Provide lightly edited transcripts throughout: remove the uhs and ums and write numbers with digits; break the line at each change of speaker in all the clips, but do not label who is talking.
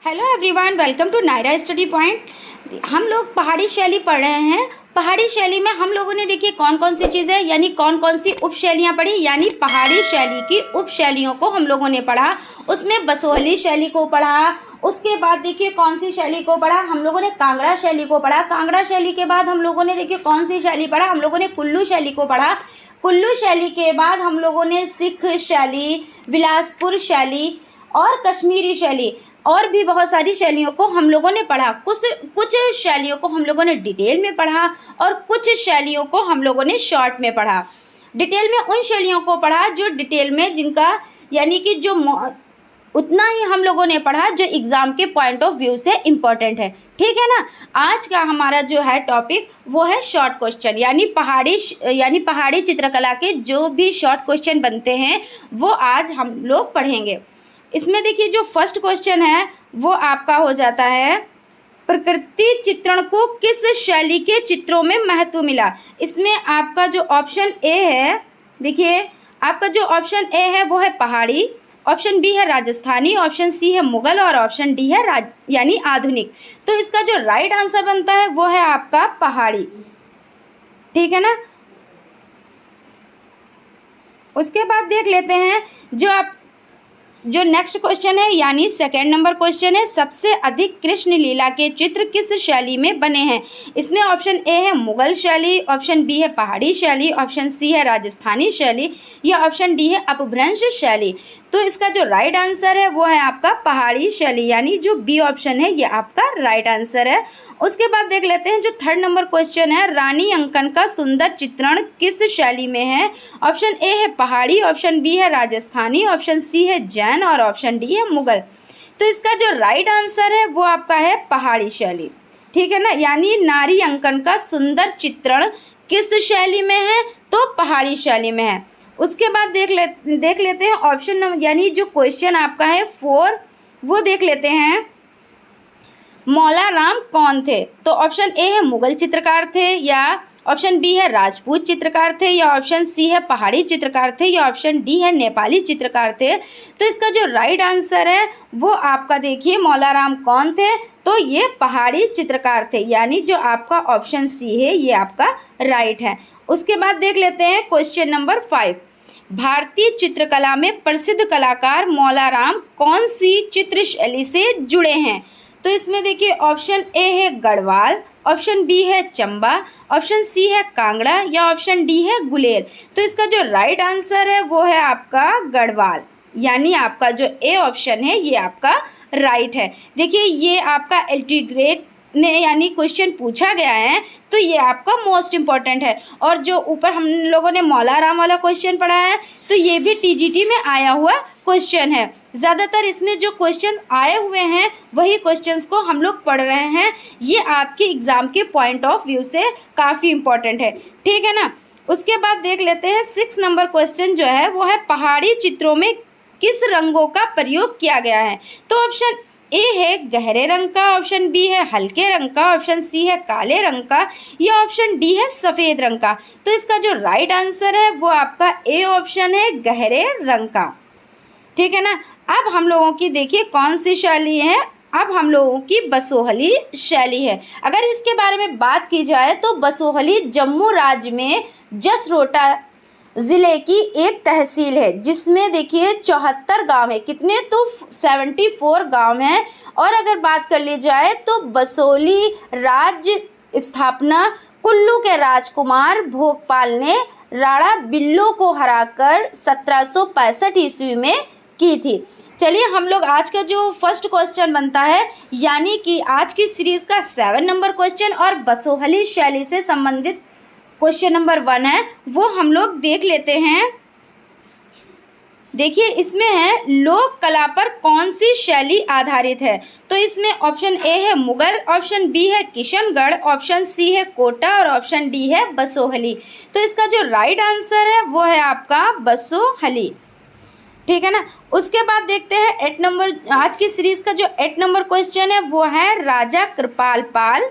Hello everyone, welcome to Naira study point. हम लोग पहाड़ी शैली पढ़ रहे हैं। पहाड़ी शैली में हम लोगों ने देखिए कौन कौन सी चीज़ें यानी कौन कौन सी उप शैलियाँ पढ़ी, यानी पहाड़ी शैली की उप शैलियों को हम लोगों ने पढ़ा। उसमें बसोहली शैली को पढ़ा, उसके बाद देखिए कौन सी शैली को पढ़ा, हम लोगों ने कांगड़ा शैली को पढ़ा। कांगड़ा शैली के बाद हम लोगों ने देखिए कौन सी शैली पढ़ा, हम लोगों ने कुल्लू शैली को पढ़ा। कुल्लू शैली के बाद हम लोगों ने सिख शैली, बिलासपुर शैली और कश्मीरी शैली और भी बहुत सारी शैलियों को हम लोगों ने पढ़ा। कुछ शैलियों को हम लोगों ने डिटेल में पढ़ा और कुछ शैलियों को हम लोगों ने शॉर्ट में पढ़ा। डिटेल में उन शैलियों को पढ़ा जो डिटेल में जिनका यानी कि जो उतना ही हम लोगों ने पढ़ा जो एग्ज़ाम के पॉइंट ऑफ व्यू से इम्पोर्टेंट है। ठीक है ना। आज का हमारा जो है टॉपिक वो है शॉर्ट क्वेश्चन, यानी पहाड़ी चित्रकला के जो भी शॉर्ट क्वेश्चन बनते हैं वो आज हम लोग पढ़ेंगे। इसमें देखिए जो फर्स्ट क्वेश्चन है वो आपका हो जाता है, प्रकृति चित्रण को किस शैली के चित्रों में महत्व मिला। इसमें आपका जो ऑप्शन ए है, देखिए आपका जो ऑप्शन ए है वो है पहाड़ी, ऑप्शन बी है राजस्थानी, ऑप्शन सी है मुगल और ऑप्शन डी है यानी आधुनिक। तो इसका जो राइट आंसर बनता है वो है आपका पहाड़ी। ठीक है ना। उसके बाद देख लेते हैं जो नेक्स्ट क्वेश्चन है, यानी सेकेंड नंबर क्वेश्चन है, सबसे अधिक कृष्ण लीला के चित्र किस शैली में बने हैं। इसमें ऑप्शन ए है मुगल शैली, ऑप्शन बी है पहाड़ी शैली, ऑप्शन सी है राजस्थानी शैली या ऑप्शन डी है अपभ्रंश शैली। तो इसका जो राइट आंसर है वो है आपका पहाड़ी शैली, यानी जो बी ऑप्शन है ये आपका राइट आंसर है। उसके बाद देख लेते हैं जो थर्ड नंबर क्वेश्चन है, रानी अंकन का सुंदर चित्रण किस शैली में है। ऑप्शन ए है पहाड़ी, ऑप्शन बी है राजस्थानी, ऑप्शन सी है जैन और ऑप्शन डी है मुगल। तो इसका जो राइट आंसर है वो आपका है पहाड़ी शैली। ठीक है ना। यानी नारी अंकन का सुंदर चित्रण किस शैली में है, तो पहाड़ी शैली में है। उसके बाद देख लेते हैं ऑप्शन नंबर, यानी जो क्वेश्चन आपका है 4 वो देख लेते हैं, मौला राम कौन थे। तो ऑप्शन ए है मुगल चित्रकार थे, या ऑप्शन बी है राजपूत चित्रकार थे, या ऑप्शन सी है पहाड़ी चित्रकार थे, या ऑप्शन डी है नेपाली चित्रकार थे। तो इसका जो राइट आंसर है वो आपका देखिए मौला राम कौन थे, तो ये पहाड़ी चित्रकार थे, यानी जो आपका ऑप्शन सी है ये आपका राइट है। उसके बाद देख लेते हैं क्वेश्चन नंबर 5, भारतीय चित्रकला में प्रसिद्ध कलाकार मौला राम कौन सी चित्र शैली से जुड़े हैं। तो इसमें देखिए ऑप्शन ए है गढ़वाल, ऑप्शन बी है चंबा, ऑप्शन सी है कांगड़ा या ऑप्शन डी है गुलेर। तो इसका जो राइट आंसर है वो है आपका गढ़वाल, यानी आपका जो ए ऑप्शन है ये आपका राइट है। देखिए ये आपका LT ग्रेड में यानी क्वेश्चन पूछा गया है तो ये आपका मोस्ट इम्पॉर्टेंट है। और जो ऊपर हम लोगों ने मौला राम वाला क्वेश्चन पढ़ा है तो ये भी TGT में आया हुआ क्वेश्चन है। ज़्यादातर इसमें जो क्वेश्चंस आए हुए हैं वही क्वेश्चंस को हम लोग पढ़ रहे हैं, ये आपके एग्ज़ाम के पॉइंट ऑफ व्यू से काफ़ी इम्पॉर्टेंट है। ठीक है ना। उसके बाद देख लेते हैं 6 नंबर क्वेश्चन जो है वो है, पहाड़ी चित्रों में किस रंगों का प्रयोग किया गया है। तो ऑप्शन ए है गहरे रंग का, ऑप्शन बी है हल्के रंग का, ऑप्शन सी है काले रंग का या ऑप्शन डी है सफ़ेद रंग का। तो इसका जो राइट आंसर है वो आपका ए ऑप्शन है गहरे रंग का। ठीक है ना। अब हम लोगों की देखिए कौन सी शैली है, अब हम लोगों की बसोहली शैली है। अगर इसके बारे में बात की जाए तो बसोहली जम्मू राज्य में जसरोटा ज़िले की एक तहसील है, जिसमें देखिए 74 गांव है। कितने, तो 74 गांव हैं। और अगर बात कर ली जाए तो बसोहली राज्य स्थापना कुल्लू के राजकुमार भोगपाल ने राणा बिल्लो को हराकर 1765 ईस्वी में की थी। चलिए हम लोग आज का जो फर्स्ट क्वेश्चन बनता है, यानी कि आज की सीरीज़ का 7 नंबर क्वेश्चन और बसोहली शैली से संबंधित क्वेश्चन नंबर 1 है, वो हम लोग देख लेते हैं। देखिए इसमें है, लोक कला पर कौन सी शैली आधारित है। तो इसमें ऑप्शन ए है मुगल, ऑप्शन बी है किशनगढ़, ऑप्शन सी है कोटा और ऑप्शन डी है बसोहली। तो इसका जो राइट आंसर है वो है आपका बसोहली। ठीक है ना। उसके बाद देखते हैं 8 नंबर, आज की सीरीज़ का जो 8 नंबर क्वेश्चन है वो है, राजा कृपाल पाल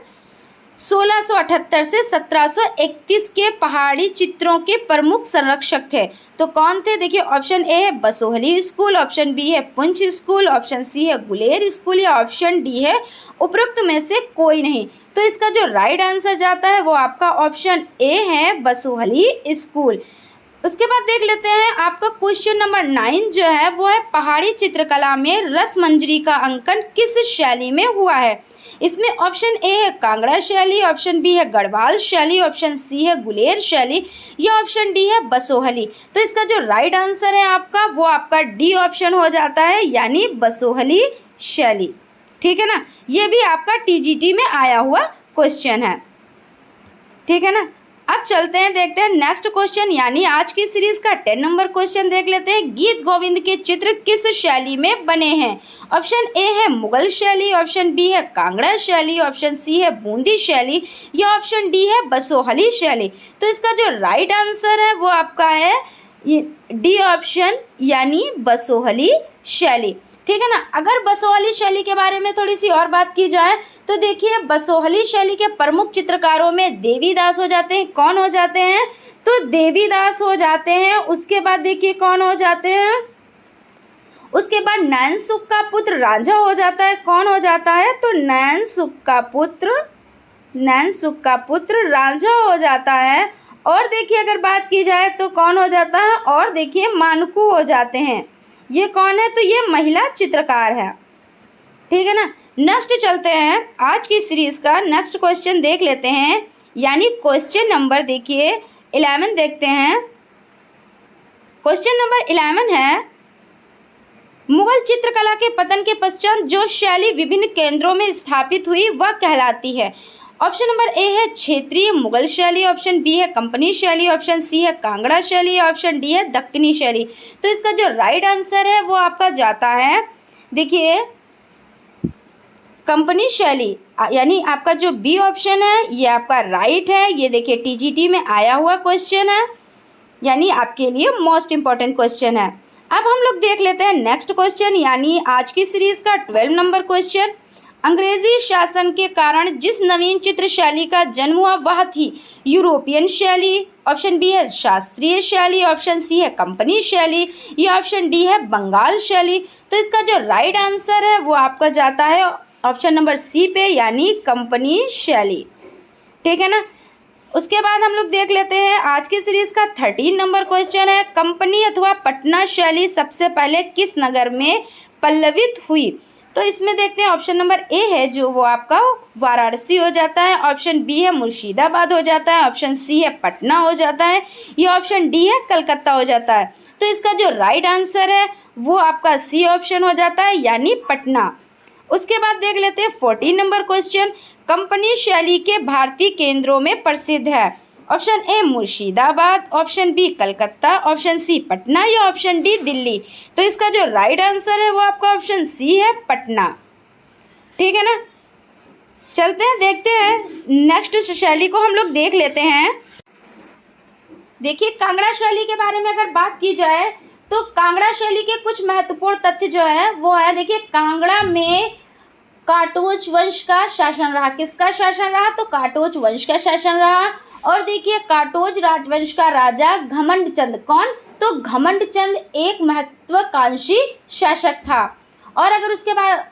1678 से 1731 के पहाड़ी चित्रों के प्रमुख संरक्षक थे। तो कौन थे? देखिए ऑप्शन ए है बसोहली स्कूल, ऑप्शन बी है पुंछ स्कूल, ऑप्शन सी है गुलेर स्कूल या ऑप्शन डी है उपरोक्त में से कोई नहीं। तो इसका जो राइट आंसर जाता है वो आपका ऑप्शन ए है बसोहली स्कूल। उसके बाद देख लेते हैं आपका क्वेश्चन नंबर 9 जो है वो है पहाड़ी चित्रकला में रसमंजरी का अंकन किस शैली में हुआ है। इसमें ऑप्शन ए है कांगड़ा शैली, ऑप्शन बी है गढ़वाल शैली, ऑप्शन सी है गुलेर शैली या ऑप्शन डी है बसोहली। तो इसका जो राइट आंसर है आपका वो आपका डी ऑप्शन हो जाता है, यानी बसोहली शैली। ठीक है ना, ये भी आपका टीजीटी में आया हुआ क्वेश्चन है। ठीक है ना, अब चलते हैं देखते हैं नेक्स्ट क्वेश्चन, यानी आज की सीरीज का 10 नंबर क्वेश्चन देख लेते हैं। गीत गोविंद के चित्र किस शैली में बने हैं? ऑप्शन ए है मुगल शैली, ऑप्शन बी है कांगड़ा शैली, ऑप्शन सी है बूंदी शैली या ऑप्शन डी है बसोहली शैली। तो इसका जो राइट आंसर है वो आपका है डी ऑप्शन, यानी बसोहली शैली। ठीक है ना, अगर बसोहली शैली के बारे में थोड़ी सी और बात की जाए तो देखिए बसोहली शैली के प्रमुख चित्रकारों में देवीदास हो जाते हैं। कौन हो जाते हैं? तो देवीदास हो जाते हैं। उसके बाद देखिए कौन हो जाते हैं? उसके बाद नैन सुख का पुत्र रांझा हो जाता है। कौन हो जाता है? तो नैन सुख का पुत्र रांझा हो जाता है। और देखिए अगर बात की जाए तो कौन हो जाता है? और देखिए मानकू हो जाते हैं। ये कौन है? तो ये महिला चित्रकार है। ठीक है ना, नेक्स्ट चलते हैं आज की सीरीज का नेक्स्ट क्वेश्चन देख लेते हैं, यानी क्वेश्चन नंबर देखिए 11 देखते हैं। क्वेश्चन नंबर 11 है मुगल चित्रकला के पतन के पश्चात जो शैली विभिन्न केंद्रों में स्थापित हुई वह कहलाती है। ऑप्शन नंबर ए है क्षेत्रीय मुगल शैली, ऑप्शन बी है कंपनी शैली, ऑप्शन सी है कांगड़ा शैली, ऑप्शन डी है दक्कनी शैली। तो इसका जो राइट आंसर है वो आपका जाता है देखिए कंपनी शैली, यानी आपका जो बी ऑप्शन है ये आपका राइट है। ये देखिए टीजीटी में आया हुआ क्वेश्चन है, यानी आपके लिए मोस्ट इम्पॉर्टेंट क्वेश्चन है। अब हम लोग देख लेते हैं नेक्स्ट क्वेश्चन, यानी आज की सीरीज का 12 नंबर क्वेश्चन। अंग्रेजी शासन के कारण जिस नवीन चित्र शैली का जन्म हुआ वह थी यूरोपियन शैली, ऑप्शन बी है शास्त्रीय शैली, ऑप्शन सी है कंपनी शैली या ऑप्शन डी है बंगाल शैली। तो इसका जो राइट आंसर है वो आपका जाता है ऑप्शन नंबर सी पे, यानी कंपनी शैली। ठीक है ना, उसके बाद हम लोग देख लेते हैं आज की सीरीज का 13 नंबर क्वेश्चन है। कंपनी अथवा पटना शैली सबसे पहले किस नगर में पल्लवित हुई? तो इसमें देखते हैं ऑप्शन नंबर ए है जो वो आपका वाराणसी हो जाता है, ऑप्शन बी है मुर्शिदाबाद हो जाता है, ऑप्शन सी है पटना हो जाता है या ऑप्शन डी है कलकत्ता हो जाता है। तो इसका जो राइट आंसर है वो आपका सी ऑप्शन हो जाता है, यानी पटना। उसके बाद देख लेते हैं 14 नंबर क्वेश्चन। कंपनी शैली के भारतीय केंद्रों में प्रसिद्ध है। Option A Murshidabad, option B Calcutta, option C Patna या ऑप्शन डी दिल्ली। तो इसका जो राइट आंसर है वो आपका ऑप्शन सी है पटना। ठीक है ना, चलते हैं देखते हैं नेक्स्ट शैली को हम लोग देख लेते हैं। देखिए कांगड़ा शैली के बारे में अगर बात की जाए तो कांगड़ा शैली के कुछ महत्वपूर्ण तथ्य जो है वो है, देखिए कांगड़ा में काटोच वंश का शासन रहा। किसका शासन रहा? तो काटोच वंश का शासन रहा। और देखिए काटोच राजवंश का राजा घमंड चंद, कौन? तो घमंड चंद एक महत्वाकांक्षी शासक था। और अगर उसके बाद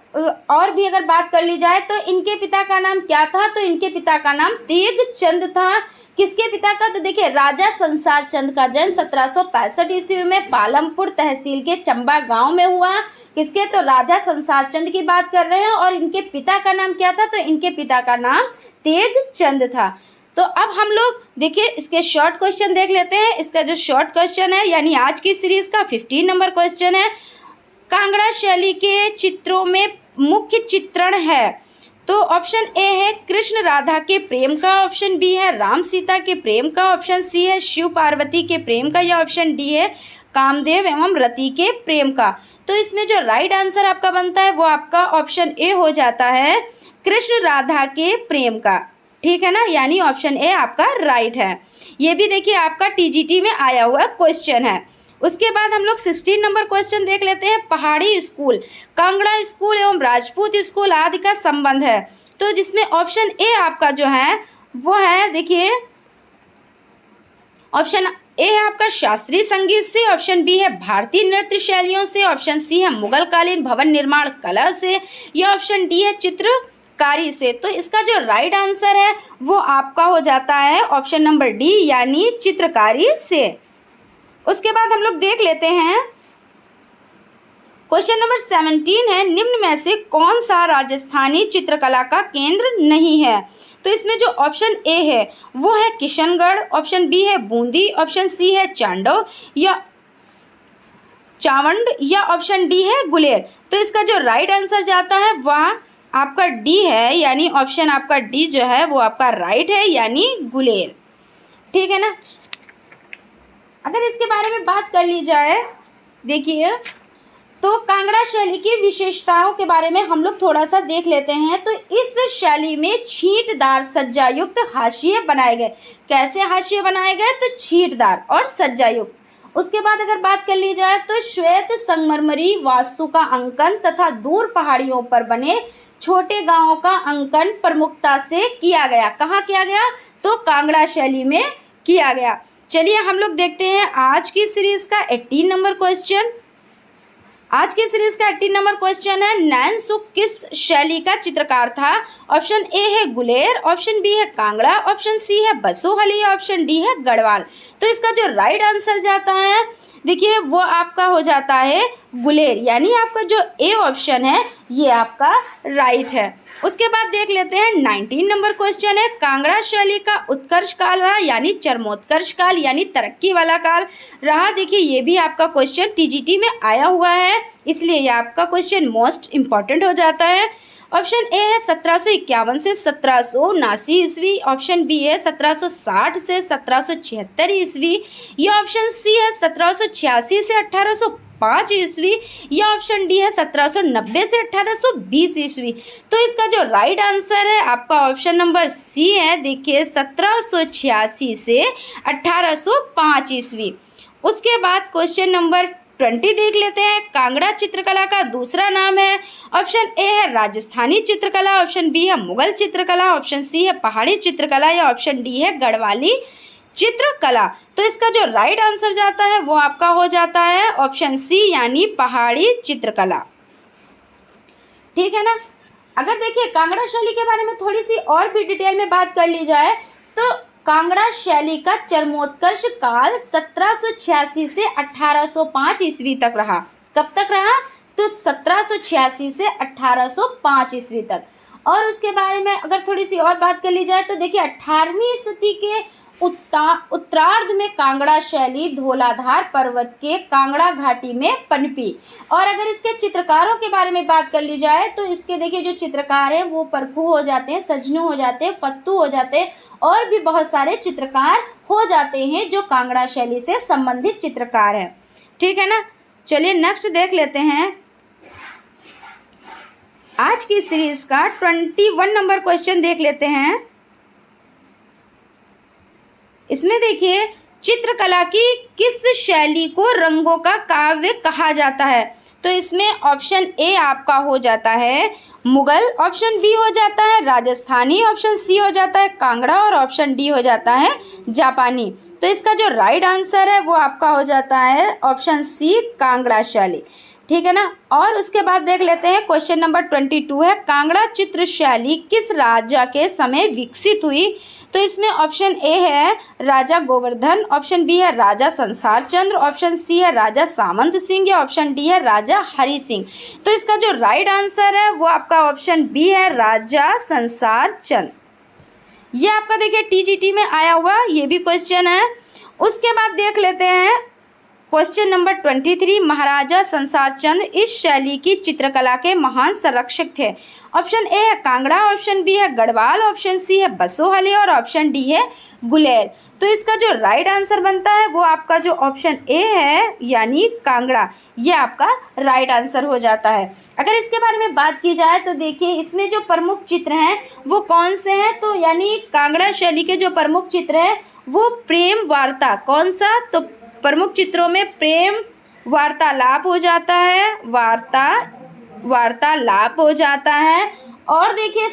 और भी अगर बात कर ली जाए तो इनके पिता का नाम क्या था? तो इनके पिता का नाम तेग चंद था। किसके पिता का? तो देखिए राजा संसार चंद का जन्म 1765 ईस्वी में पालमपुर तहसील के चंबा गांव में हुआ। किसके? तो राजा संसार चंद की बात कर रहे हैं। और इनके पिता का नाम क्या था? तो इनके पिता का नाम तेग चंद था। तो अब हम लोग देखिए इसके शॉर्ट क्वेश्चन देख लेते हैं। इसका जो शॉर्ट क्वेश्चन है यानी आज की सीरीज का 15 नंबर क्वेश्चन है। कांगड़ा शैली के चित्रों में मुख्य चित्रण है। तो ऑप्शन ए है कृष्ण राधा के प्रेम का, ऑप्शन बी है राम सीता के प्रेम का, ऑप्शन सी है शिव पार्वती के प्रेम का या ऑप्शन डी है कामदेव एवं रति के प्रेम का। तो इसमें जो राइट आंसर आपका बनता है वो आपका ऑप्शन ए हो जाता है कृष्ण राधा के प्रेम का। ठीक है ना, यानी ऑप्शन ए आपका राइट है। ये भी देखिए आपका टीजीटी में आया हुआ क्वेश्चन है। उसके बाद हम लोग 16 नंबर क्वेश्चन देख लेते हैं। पहाड़ी स्कूल, कांगड़ा स्कूल एवं राजपूत स्कूल आदि का संबंध है। तो जिसमें ऑप्शन ए आपका जो है वो है, देखिए ऑप्शन ए है आपका शास्त्रीय संगीत से, ऑप्शन बी है भारतीय नृत्य शैलियों से, ऑप्शन सी है मुगल कालीन भवन निर्माण कला से, या ऑप्शन डी है चित्रकारी से। तो इसका जो राइट आंसर है वो आपका हो जाता है ऑप्शन नंबर डी यानी चित्रकारी से। उसके बाद हम लोग देख लेते हैं क्वेश्चन नंबर 17 है, निम्न में से कौन सा राजस्थानी चित्रकला का केंद्र नहीं है। तो इसमें जो ऑप्शन ए है वो है किशनगढ़, ऑप्शन बी है बूंदी, ऑप्शन सी है चांडो या चावंड, या ऑप्शन डी है गुलेर। तो इसका जो राइट आंसर जाता है वह आपका डी है, यानी ऑप्शन आपका डी जो है वो आपका राइट है, यानी गुलेर। ठीक है ना। अगर इसके बारे में बात कर ली जाए, देखिए तो कांगड़ा शैली की विशेषताओं के बारे में हम लोग थोड़ा सा देख लेते हैं। तो इस शैली में छींटदार सज्जा युक्त हाशिए बनाए गए। कैसे हाशिए बनाए गए? तो छींटदार और सज्जा युक्त। उसके बाद अगर बात कर ली जाए तो श्वेत संगमरमरी वास्तु का अंकन तथा दूर पहाड़ियों पर बने छोटे गांवों का अंकन प्रमुखता से किया गया। कहाँ किया गया? तो कांगड़ा शैली में किया गया। चलिए हम लोग देखते हैं आज की सीरीज का 18 नंबर क्वेश्चन। आज की सीरीज का 18 नंबर क्वेश्चन है, नैनसुख किस शैली का चित्रकार था? ऑप्शन ए है गुलेर, ऑप्शन बी है कांगड़ा, ऑप्शन सी है बसोहली, ऑप्शन डी है गढ़वाल। तो इसका जो राइट आंसर जाता है, देखिए वो आपका हो जाता है गुलेर, यानी आपका जो ए ऑप्शन है ये आपका राइट है। उसके बाद देख लेते हैं 19 नंबर क्वेश्चन है, कांगड़ा शैली का उत्कर्ष काल रहा यानी चरमोत्कर्ष काल यानी तरक्की वाला काल रहा। देखिए ये भी आपका क्वेश्चन टीजीटी में आया हुआ है, इसलिए ये आपका क्वेश्चन मोस्ट इम्पॉर्टेंट हो जाता है। ऑप्शन ए है 1751 से 1779 ईस्वी, ऑप्शन बी है 1760 से 1776 ईस्वी, या ऑप्शन सी है 1786 से 1805 ईस्वी, या ऑप्शन डी है 1790 से 1820 ईस्वी। तो इसका जो राइट आंसर है आपका ऑप्शन नंबर सी है, देखिए 1786 से 1805 ईस्वी। उसके बाद क्वेश्चन नंबर 20 देख लेते हैं, कांगड़ा चित्रकला का दूसरा नाम है। ऑप्शन ए है राजस्थानी चित्रकला, ऑप्शन बी है मुगल चित्रकला, ऑप्शन सी है पहाड़ी चित्रकला, या ऑप्शन डी है गढ़वाली चित्रकला। तो इसका जो राइट आंसर जाता है वो आपका हो जाता है ऑप्शन सी यानी पहाड़ी चित्रकला। ठीक है ना। अगर देखिए कांगड़ा शैली के बारे में थोड़ी सी और भी डिटेल में बात कर ली जाए तो कांगड़ा शैली का चरमोत्कर्ष काल 1786 से 1805 ईस्वी तक रहा। कब तक रहा? तो 1786 से 1805 ईस्वी तक। और उसके बारे में अगर थोड़ी सी और बात कर ली जाए तो देखिए 18वीं सदी के उत्तरार्ध में कांगड़ा शैली धौलाधार पर्वत के कांगड़ा घाटी में पनपी। और अगर इसके चित्रकारों के बारे में बात कर ली जाए तो इसके देखिए जो चित्रकार हैं वो परखू हो जाते हैं, सजनू हो जाते हैं, फत्तू हो जाते हैं, और भी बहुत सारे चित्रकार हो जाते हैं जो कांगड़ा शैली से संबंधित चित्रकार हैं। ठीक है ना। चलिए नेक्स्ट देख लेते हैं आज की सीरीज का 21 नंबर क्वेश्चन देख लेते हैं। इसमें देखिए चित्रकला की किस शैली को रंगों का काव्य कहा जाता है? तो इसमें ऑप्शन ए आपका हो जाता है मुगल, ऑप्शन बी हो जाता है राजस्थानी, ऑप्शन सी हो जाता है कांगड़ा, और ऑप्शन डी हो जाता है जापानी। तो इसका जो राइट आंसर है वो आपका हो जाता है ऑप्शन सी कांगड़ा शैली। ठीक है ना। और उसके बाद देख लेते हैं क्वेश्चन नंबर 22 है, कांगड़ा चित्र शैली किस राजा के समय विकसित हुई? तो इसमें ऑप्शन ए है राजा गोवर्धन, ऑप्शन बी है राजा संसार चंद्र, ऑप्शन सी है राजा सामंत सिंह, या ऑप्शन डी है राजा हरि सिंह। तो इसका जो राइट आंसर है वो आपका ऑप्शन बी है राजा संसार चंद्र। ये आपका देखिए टीजीटी में आया हुआ ये भी क्वेश्चन है। उसके बाद देख लेते हैं क्वेश्चन नंबर 23, महाराजा संसार चंद इस शैली की चित्रकला के महान संरक्षक थे। ऑप्शन ए है कांगड़ा, ऑप्शन बी है गढ़वाल, ऑप्शन सी है बसोहली, और ऑप्शन डी है गुलेर। तो इसका जो राइट आंसर बनता है वो आपका जो ऑप्शन ए है यानी कांगड़ा, ये आपका राइट आंसर हो जाता है। अगर इसके बारे में बात की जाए तो देखिए इसमें जो प्रमुख चित्र हैं वो कौन से हैं? तो यानी कांगड़ा शैली के जो प्रमुख चित्र हैं वो प्रेम वार्ता, कौन सा? तो प्रमुख चित्रों में प्रेम वार्तालाप हो जाता है, वार्तालाप हो जाता है। और देखिए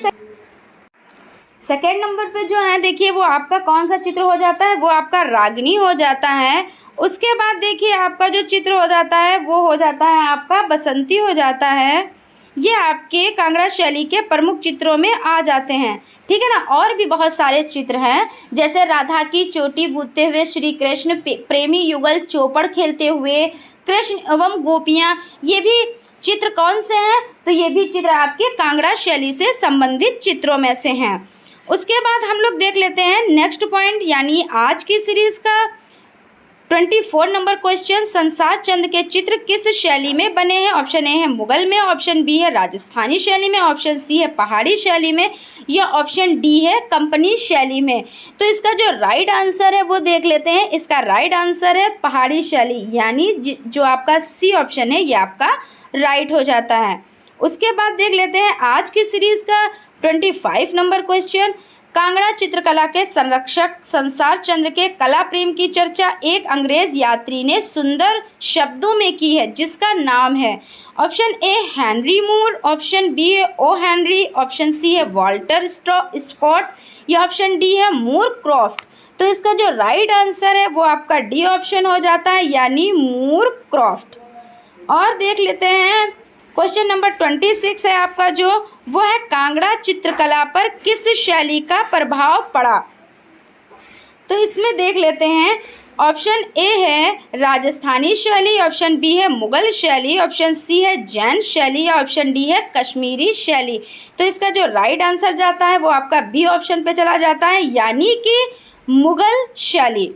सेकेंड नंबर पे जो है देखिए वो आपका कौन सा चित्र हो जाता है, वो आपका रागिनी हो जाता है। उसके बाद देखिए आपका जो चित्र हो जाता है वो हो जाता है आपका बसंती हो जाता है। ये आपके कांगड़ा शैली के प्रमुख चित्रों में आ जाते हैं, ठीक है ना। और भी बहुत सारे चित्र हैं, जैसे राधा की चोटी गूंथते हुए श्री कृष्ण, प्रेमी युगल चौपड़ खेलते हुए, कृष्ण एवं गोपियाँ, ये भी चित्र कौन से हैं, तो ये भी चित्र आपके कांगड़ा शैली से संबंधित चित्रों में से हैं। उसके बाद हम लोग देख लेते हैं नेक्स्ट पॉइंट, यानी आज की सीरीज़ का 24 नंबर क्वेश्चन, संसार चंद के चित्र किस शैली में बने हैं। ऑप्शन ए है मुगल में, ऑप्शन बी है राजस्थानी शैली में, ऑप्शन सी है पहाड़ी शैली में, या ऑप्शन डी है कंपनी शैली में। तो इसका जो राइट आंसर है वो देख लेते हैं। इसका राइट आंसर है पहाड़ी शैली, यानी जो आपका सी ऑप्शन है ये आपका राइट हो जाता है। उसके बाद देख लेते हैं आज की सीरीज़ का 25 नंबर क्वेश्चन, कांगड़ा चित्रकला के संरक्षक संसार चंद्र के कला प्रेम की चर्चा एक अंग्रेज यात्री ने सुंदर शब्दों में की है, जिसका नाम है। Option A Henry Moore, option B है ओ हेनरी, ऑप्शन सी है वॉल्टर स्कॉट, या ऑप्शन डी है मूर क्रॉफ्ट। तो इसका जो राइट आंसर है वो आपका डी ऑप्शन हो जाता है, यानी मूर क्रॉफ्ट। और देख लेते हैं क्वेश्चन नंबर 26 है आपका जो, वो है कांगड़ा चित्रकला पर किस शैली का प्रभाव पड़ा। तो इसमें देख लेते हैं, ऑप्शन ए है राजस्थानी शैली, ऑप्शन बी है मुगल शैली, ऑप्शन सी है जैन शैली, या ऑप्शन डी है कश्मीरी शैली। तो इसका जो राइट आंसर जाता है वो आपका बी ऑप्शन पे चला जाता है, यानी कि मुगल शैली।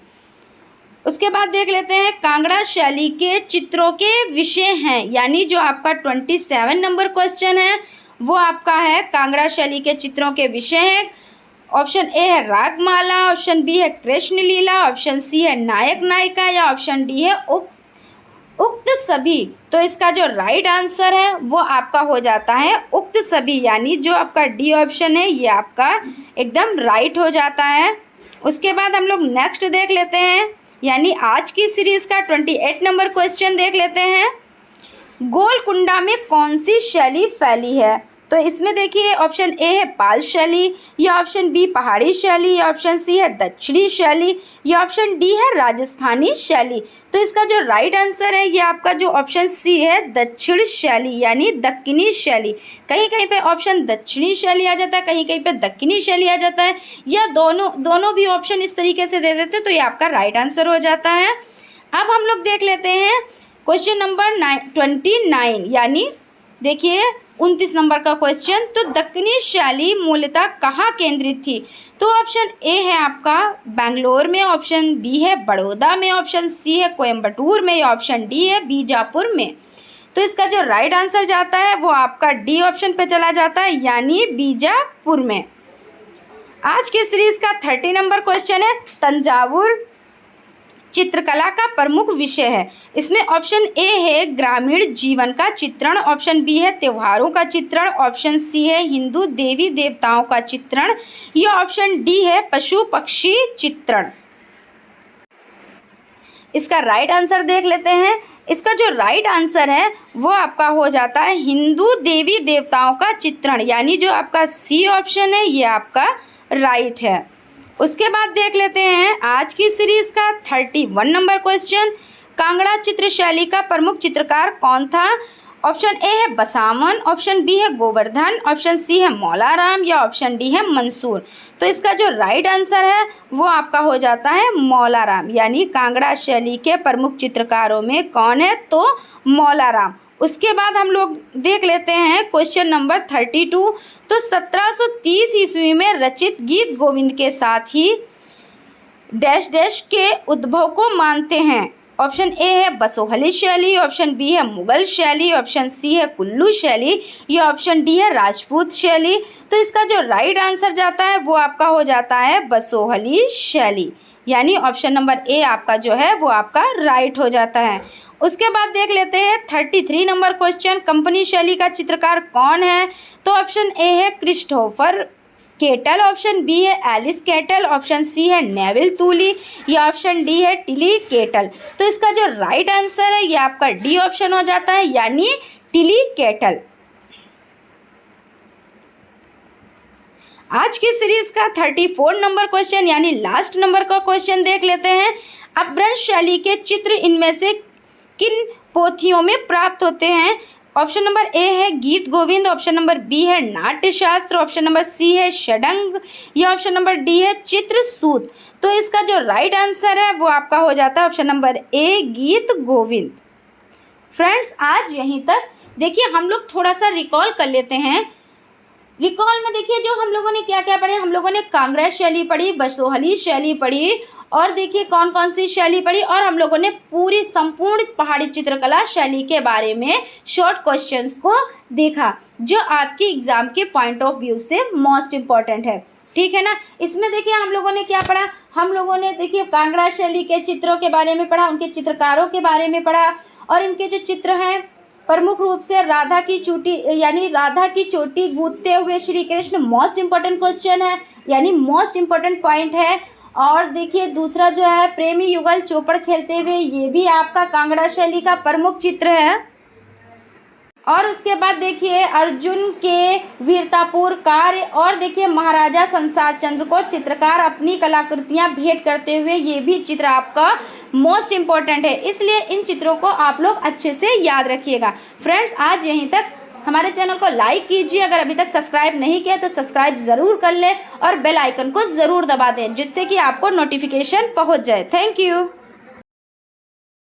उसके बाद देख लेते हैं कांगड़ा शैली के चित्रों के विषय हैं, यानी जो आपका 27 नंबर क्वेश्चन है वो आपका है कांगड़ा शैली के चित्रों के विषय हैं। ऑप्शन ए है रागमाला, ऑप्शन बी है कृष्ण लीला, ऑप्शन सी है नायक नायिका, या ऑप्शन डी है उक्त सभी। तो इसका जो राइट आंसर है वो आपका हो जाता है उक्त सभी, यानी जो आपका डी ऑप्शन है ये आपका एकदम राइट हो जाता है। उसके बाद हम लोग नेक्स्ट देख लेते हैं, यानी आज की सीरीज़ का 28 नंबर क्वेश्चन देख लेते हैं, गोलकुंडा में कौन सी शैली फैली है। तो इसमें देखिए ऑप्शन ए है पाल शैली, या ऑप्शन बी पहाड़ी शैली, या ऑप्शन सी है दक्षिणी शैली, या ऑप्शन डी है राजस्थानी शैली। तो इसका जो राइट आंसर है ये आपका जो ऑप्शन सी है दक्षिण शैली, यानी दक्कनी शैली। कहीं कहीं पे ऑप्शन दक्षिणी शैली आ जाता है, कहीं कहीं पे दक्कनी शैली आ जाता है, या दोनों भी ऑप्शन इस तरीके से दे देते तो ये आपका राइट आंसर हो जाता है। अब हम लोग देख लेते हैं क्वेश्चन नंबर 29, यानी देखिए 29 नंबर का क्वेश्चन, तो दक्कनी शैली मूलतः कहाँ केंद्रित थी। तो ऑप्शन ए है आपका बेंगलोर में, ऑप्शन बी है बड़ौदा में, ऑप्शन सी है कोयम्बटूर में, या ऑप्शन डी है बीजापुर में। तो इसका जो राइट आंसर जाता है वो आपका डी ऑप्शन पे चला जाता है, यानी बीजापुर में। आज की सीरीज़ का 30 नंबर क्वेश्चन है, तंजावुर चित्रकला का प्रमुख विषय है। इसमें ऑप्शन ए है ग्रामीण जीवन का चित्रण, ऑप्शन बी है त्योहारों का चित्रण, ऑप्शन सी है हिंदू देवी देवताओं का चित्रण, या ऑप्शन डी है पशु पक्षी चित्रण। इसका राइट आंसर देख लेते हैं। इसका जो राइट आंसर है वो आपका हो जाता है हिंदू देवी देवताओं का चित्रण, यानी जो आपका सी ऑप्शन है ये आपका राइट है। उसके बाद देख लेते हैं आज की सीरीज़ का 31 नंबर क्वेश्चन, कांगड़ा चित्र शैली का प्रमुख चित्रकार कौन था। ऑप्शन ए है बसावन, ऑप्शन बी है गोवर्धन, ऑप्शन सी है मौलाराम, या ऑप्शन डी है मंसूर। तो इसका जो राइट आंसर है वो आपका हो जाता है मौलाराम, यानी कांगड़ा शैली के प्रमुख चित्रकारों में कौन है, तो मौलाराम। उसके बाद हम लोग देख लेते हैं क्वेश्चन नंबर 32, तो 1730 ईस्वी में रचित गीत गोविंद के साथ ही डैश डैश के उद्भव को मानते हैं। ऑप्शन ए है बसोहली शैली, ऑप्शन बी है मुगल शैली, ऑप्शन सी है कुल्लू शैली, या ऑप्शन डी है राजपूत शैली। तो इसका जो राइट आंसर जाता है वो आपका हो जाता है बसोहली शैली, यानी ऑप्शन नंबर ए आपका जो है वो आपका राइट हो जाता है। उसके बाद देख लेते हैं 33 नंबर क्वेश्चन, कंपनी शैली का चित्रकार कौन है। तो ऑप्शन ए है क्रिस्टोफर केटल, ऑप्शन बी है एलिस केटल, ऑप्शन सी है नेविल तूली, या ऑप्शन डी है टिली केटल। तो इसका जो राइट आंसर है ये आपका डी ऑप्शन हो जाता है, यानी टिली केटल। आज की सीरीज का 34 नंबर क्वेश्चन यानी लास्ट नंबर का क्वेश्चन देख लेते हैं। अपभ्रंश शैली के चित्र इनमें से किन पोथियों में प्राप्त होते हैं? ऑप्शन नंबर ए है गीत गोविंद, ऑप्शन नंबर बी है नाट्य शास्त्र, ऑप्शन नंबर सी है षडंग या ऑप्शन नंबर डी है चित्रसूत। तो इसका जो राइट आंसर है वो आपका हो जाता है ऑप्शन नंबर ए गीत गोविंद। फ्रेंड्स आज यहीं तक। देखिए हम लोग थोड़ा सा रिकॉल कर लेते हैं। रिकॉल में देखिए जो हम लोगों ने क्या क्या पढ़े, हम लोगों ने कांग्रेस शैली पढ़ी, बसोहली शैली पढ़ी और देखिए कौन कौन सी शैली पढ़ी, और हम लोगों ने पूरी संपूर्ण पहाड़ी चित्रकला शैली के बारे में शॉर्ट क्वेश्चंस को देखा जो आपके एग्जाम के पॉइंट ऑफ व्यू से मोस्ट इम्पॉर्टेंट है। ठीक है ना। इसमें देखिए हम लोगों ने क्या पढ़ा, हम लोगों ने देखिए कांग्रेस शैली के चित्रों के बारे में पढ़ा, उनके चित्रकारों के बारे में पढ़ा और इनके जो चित्र हैं प्रमुख रूप से राधा की चोटी यानी राधा की चोटी गूंथते हुए Shri Krishna most important question है यानी मोस्ट इम्पॉर्टेंट पॉइंट है। और देखिए दूसरा जो है प्रेमी युगल चौपड़ खेलते हुए, ये भी आपका कांगड़ा शैली का प्रमुख चित्र है। और उसके बाद देखिए अर्जुन के वीरतापूर्ण कार्य और देखिए महाराजा संसार चंद्र को चित्रकार अपनी कलाकृतियां भेंट करते हुए, ये भी चित्र आपका मोस्ट इम्पॉर्टेंट है, इसलिए इन चित्रों को आप लोग अच्छे से याद रखिएगा। फ्रेंड्स आज यहीं तक। हमारे चैनल को लाइक कीजिए, अगर अभी तक सब्सक्राइब नहीं किया तो सब्सक्राइब ज़रूर कर लें और बेल आइकन को ज़रूर दबा दें जिससे कि आपको नोटिफिकेशन पहुंच जाए। Thank you.